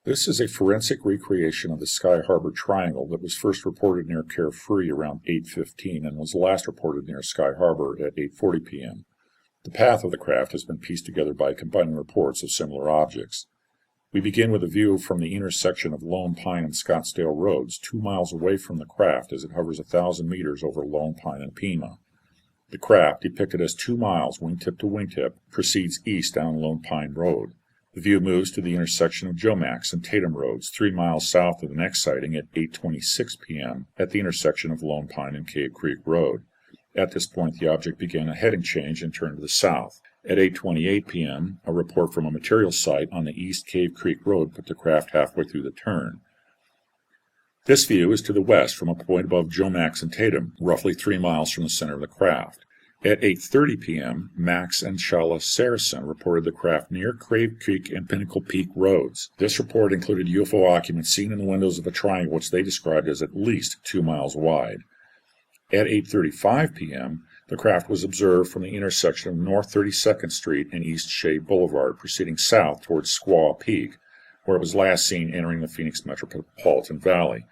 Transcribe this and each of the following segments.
This is a forensic recreation of the Sky Harbor Triangle that was first reported near Carefree around 8:15 and was last reported near Sky Harbor at 8:40 p.m. The path of the craft has been pieced together by combining reports of similar objects. We begin with a view from the intersection of Lone Pine and Scottsdale Roads, 2 miles away from the craft as it hovers 1,000 meters over Lone Pine and Pima. The craft, depicted as 2 miles wingtip to wingtip, proceeds east down Lone Pine Road. The view moves to the intersection of Jomax and Tatum Roads, 3 miles south of the next sighting at 8:26 p.m. at the intersection of Lone Pine and Cave Creek Road. At this point, the object began a heading change and turned to the south. At 8:28 p.m., a report from a material site on the East Cave Creek Road put the craft halfway through the turn. This view is to the west from a point above Jomax and Tatum, roughly 3 miles from the center of the craft. At 8:30 p.m., Max and Shala Saracen reported the craft near Crave Creek and Pinnacle Peak Roads. This report included UFO occupants seen in the windows of a triangle which they described as at least 2 miles wide. At 8:35 p.m., the craft was observed from the intersection of North 32nd Street and East Shea Boulevard, proceeding south towards Squaw Peak, where it was last seen entering the Phoenix Metropolitan Valley.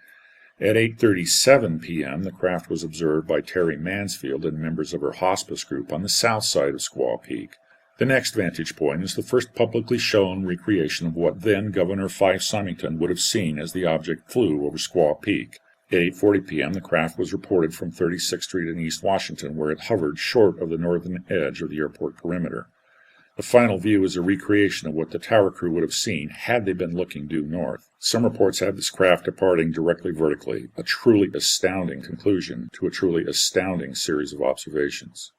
At 8:37 p.m., the craft was observed by Terry Mansfield and members of her hospice group on the south side of Squaw Peak. The next vantage point is the first publicly shown recreation of what then Governor Fife Symington would have seen as the object flew over Squaw Peak. At 8:40 p.m., the craft was reported from 36th Street in East Washington, where it hovered short of the northern edge of the airport perimeter. The final view is a recreation of what the tower crew would have seen had they been looking due north. Some reports have this craft departing directly vertically, a truly astounding conclusion to a truly astounding series of observations.